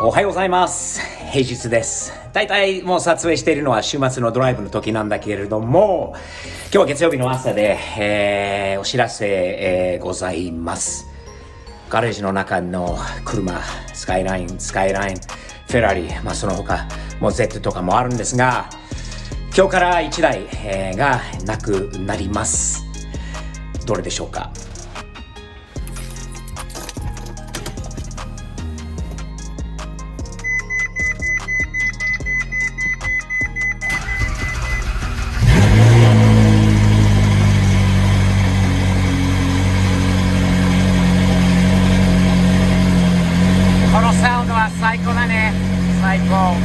おはようございます。平日です。だいたいもう撮影しているのは週末のドライブの時なんだけれども、今日は月曜日の朝で、お知らせ、ございます。ガレージの中の車、スカイライン、フェラリ、その他、もう Z とかもあるんですが、今日から1台、がなくなります。どれでしょうか？このサウンドは最高だね。最高。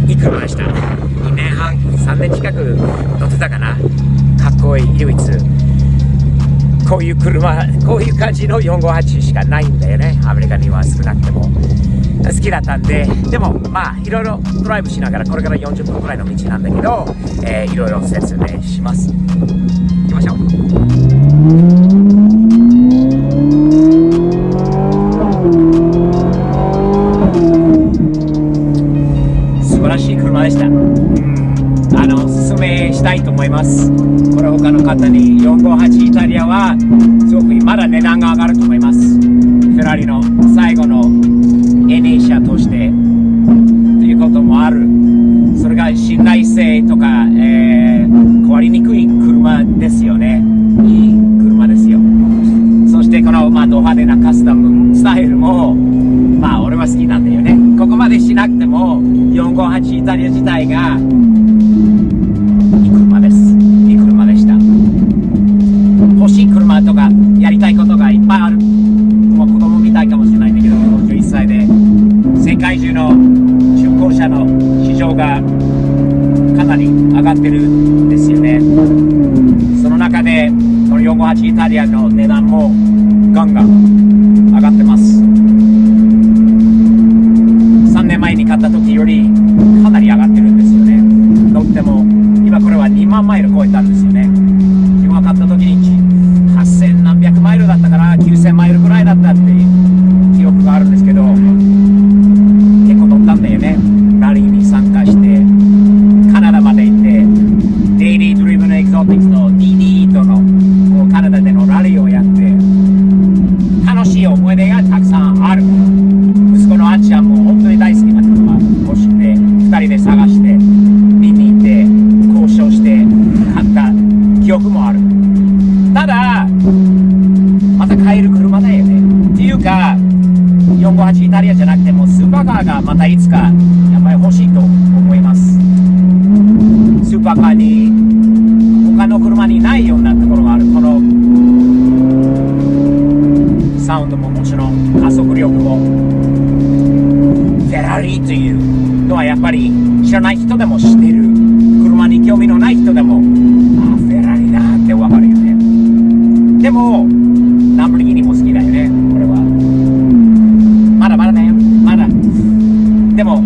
いい車でした。2年半、3年近く乗ってたかな。かっこいい、唯一。こういう車、こういう感じの458しかないんだよね。アメリカには少なくても。好きだったんで、でもいろいろドライブしながら、これから40分くらいの道なんだけど、いろいろ説明します。行きましょう。素晴らしい車でした。おすすめしたいと思います。これ他の方に458イタリアはすごくまだ値段が上がると思います。フェラリの最後の NA 車としてということもある。それが信頼性とか、変わりにくい車ですよね。いい車ですよ。そしてこの、ド派手なカスタムスタイルも俺は好きなんだよね。ここまでしなくても458イタリア自体がいい車です。いい車でした。欲しい車とかやりたいことがいっぱいある。もう子供みたいかもしれないんだけど、41歳で世界中の中古車の市場がかなり上がってるんですよね。その中でこの458イタリアの値段もガンガン上がってます。3年前に買った時よりかなり上がってるんですよね。乗っても今これは2万マイル超えたんですよね。自分が買った時に8000何百マイルだったから9000マイルぐらいだったっていう記憶があるんですけど、結構乗ったんだよね。ラリーに参加してカナダまで行って、デイリードリブンエキゾティックスの DD とのカナダでのラリーをやって、楽しい思い出がたくさんある。息子のあっちゃんも本当に大好きな車欲しくて、2人で探して見に行って交渉して買った記憶もある。ただまた買える車だよね。っていうか458イタリアじゃなくてもスーパーカーがまたいつかやっぱり欲しいと思います。スーパーカーに他の車にないようなところがある。このサウンドももちろん加速力も、フェラリというのはやっぱり知らない人でも知っている。車に興味のない人でもフェラリだってわかるよね。でもランボルギーニも好きだよね。これはまだまだだよ。まだでも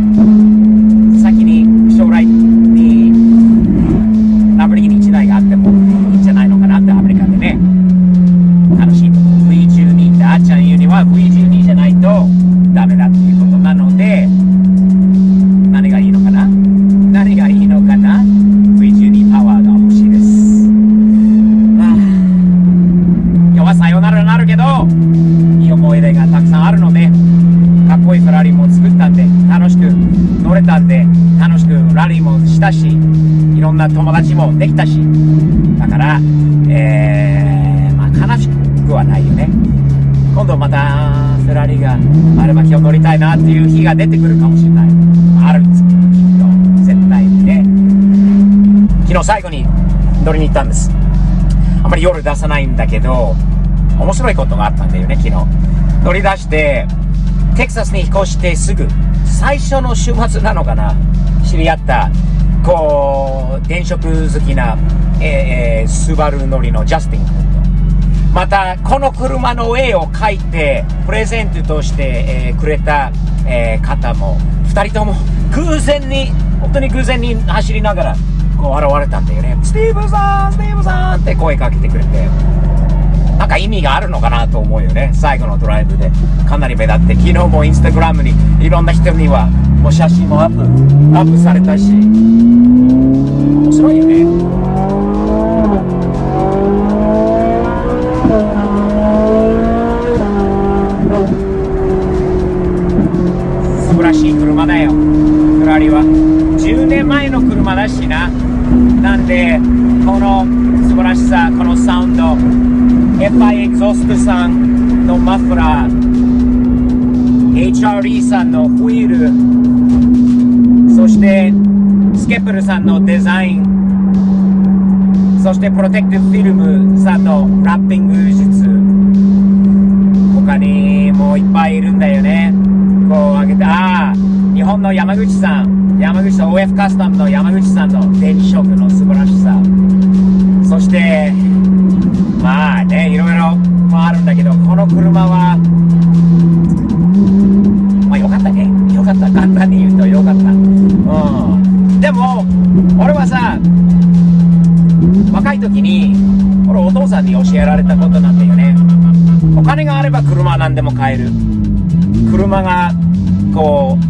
先に将来にランボルギーニ1台があってもいいんじゃないのかなって。アメリカでね楽しいと思う。 V12 ってあっちゃん言うには V12 じゃないとダメだっていうことなので、何がいいのかな V12 パワーが欲しいです。今日はさよならになるけどいい思い出がたくさんあるので、かっこいいフェラリーも作ったんで楽しく乗れたんで、楽しくラリーもしたし、いろんな友達もできたし、だから悲しくはないよね。今度またフェラリーがあれば今日乗りたいなっていう日が出てくるかもしれない。あるんですきっと絶対にね。昨日最後に乗りに行ったんです。あまり夜出さないんだけど面白いことがあったんだよね。昨日乗り出してテキサスに引っ越してすぐ最初の週末なのかな、知り合った電飾好きな、スバル乗りのジャスティン君と、またこの車の絵を描いてプレゼントとして、くれた、方も2人とも本当に偶然に走りながら現れたんだよね。スティーブさんって声かけてくれて、なんか意味があるのかなと思うよね。最後のドライブでかなり目立って、昨日もインスタグラムにいろんな人にはもう写真もアップされたし、面白いよね。素晴らしい車だよ、フェラーリは。10年前の車だしな。なんでこの素晴らしさ、このサウンド、FI エグゾーストさんのマフラー、 HRE さんのホイール、そしてスケプルさんのデザイン、そしてプロテクティブフィルムさんのラッピング術、他にもいっぱいいるんだよね。こう挙げて、日本の山口さん、OF カスタムの山口さんの電気色の素晴らしさ、そしてまあね、いろいろあるんだけど、この車はまあ良かったね。良かった。簡単に言うと良かった。でも俺はさ、若い時に俺お父さんに教えられたことなんだよね。お金があれば車なんでも買える。車がこう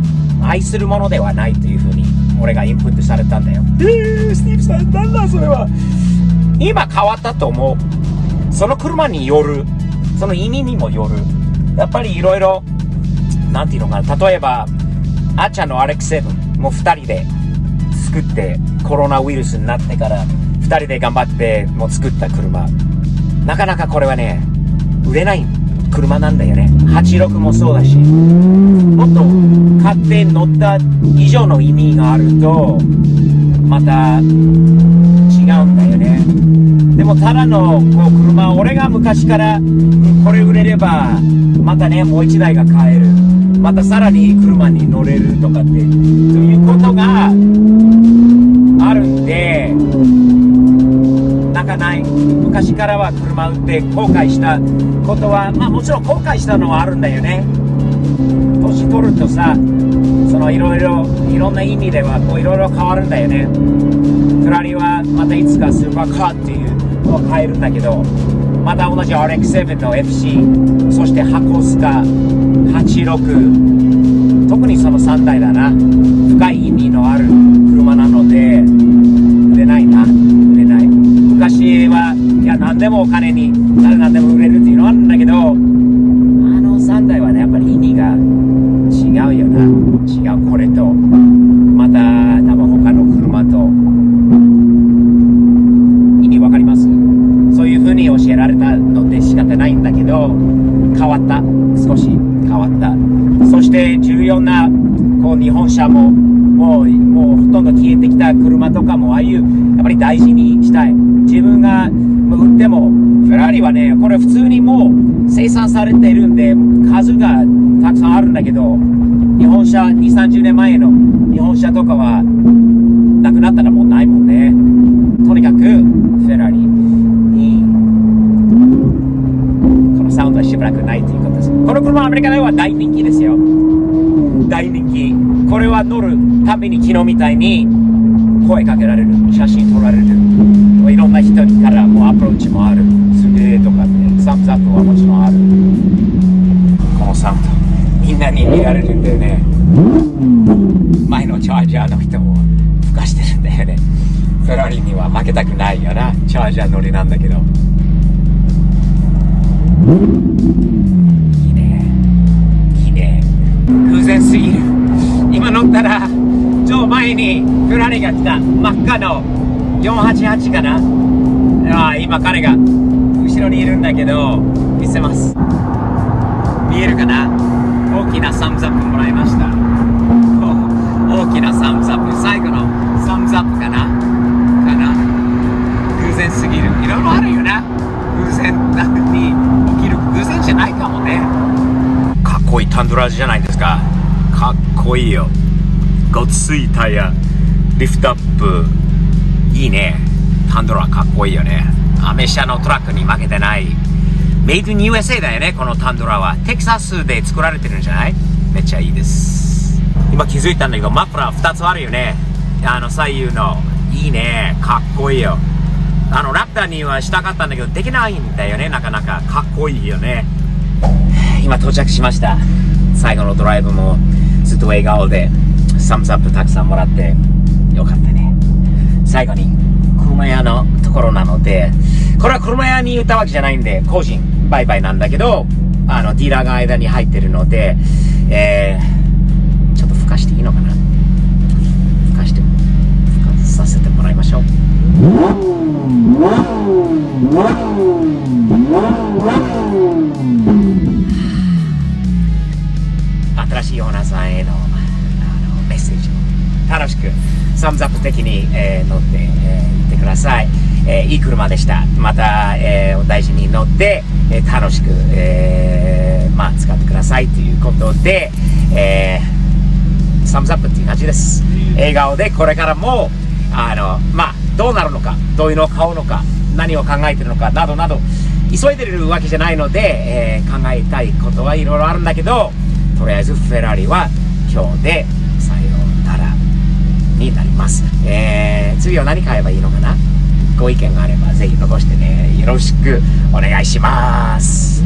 愛するものではないというふうに俺がインプットされたんだよ。スティーブさん、なんだそれは。今変わったと思う。その車による、その意味にもよる。やっぱりいろいろ、なんていうのかな、例えばあっちゃんの RX7 もう2人で作って、コロナウイルスになってから2人で頑張ってもう作った車、なかなかこれはね売れない車なんだよね。86もそうだし、もっと買って乗った以上の意味があるとまた違うんだよね。でもただのこう車、俺が昔からこれ売れればまたねもう一台が買える、またさらにいい車に乗れるとかってということがあるんで、なんかない。昔からは車売って後悔したことは、まあもちろん後悔したのはあるんだよね。年取るとさ、そのいろんな意味ではこういろいろ変わるんだよね。フェラーリはまたいつかスーパーカーっていうのを変えるんだけど、また同じ RX7 の FC、 そして箱スカ86、特にその3台だな、深い意味のある車なので売れないな、売れない。昔はいや何でもお金になる、何でも売れるっていうのはあるんだけど、あの3台はねやっぱり意味が違うよな。違う。これとまた多分他の車と意味わかります？そういう風に教えられたので仕方ないんだけど、変わった。少し変わった。そして重要なこう日本車ももうほとんど消えてきた車とかも、ああいうやっぱり大事にしたい。自分が売っても、フェラーリはねこれ普通にもう生産されているんで数がたくさんあるんだけど、日本車2、30年前の日本車とかはなくなったらもうないもんね。とにかくフェラーリにこのサウンドはしばらくないということです。この車はアメリカでは大人気ですよ。大人気。これは乗るたびに昨日みたいに声かけられる、写真撮られる、いろんな人からもアプローチもある、すげーとかって、サムズアップはもちろんある。このサウンドみんなに見られるんだよね。前のチャージャーの人も吹かしてるんだよね。フェラーリには負けたくないよな。チャージャー乗りなんだけど、いいね、いいね。偶然すぎる。今乗ったら超前にフェラーリが来た。真っ赤の488かな。今彼が後ろにいるんだけど見せます。見えるかな。大きなサムズアップもらいました。大きなサムズアップ、最後のサムズアップかな偶然すぎる。いろいろあるよな、偶然に起きる。偶然じゃないかもね。かっこいいタンドラじゃないですか。かっこいいよ。ごついタイヤ、リフトアップ、いいね。タンドラかっこいいよね。アメ車のトラックに負けてない。メイドイン USA だよね、このタンドラは。テキサスで作られてるんじゃない？めっちゃいいです。今気づいたんだけど、マフラー2つあるよね。左右の。いいね。かっこいいよ。ラプターにはしたかったんだけど、できないんだよね、なかなか。かっこいいよね。今到着しました。最後のドライブもずっと笑顔で、サムズアップたくさんもらって、よかったね。最後に、車屋のところなので、これは車屋に言ったわけじゃないんで、個人売買なんだけど、ディーラーが間に入ってるので、ちょっと吹かしていいのかな？吹かさせてもらいましょう。新しいオーナーさんへのメッセージを楽しくサムズアップ的に、乗っていってください。いい車でした。また、お大事に乗って、楽しく、使ってくださいということで、サムズアップっていう感じです。笑顔でこれからもどうなるのか、どういうのを買うのか、何を考えてるのかなどなど、急いでるわけじゃないので、考えたいことはいろいろあるんだけど、とりあえずフェラーリは今日でさようならになります。次は何買えばいいのかな？ご意見があればぜひ残してね。よろしくお願いします。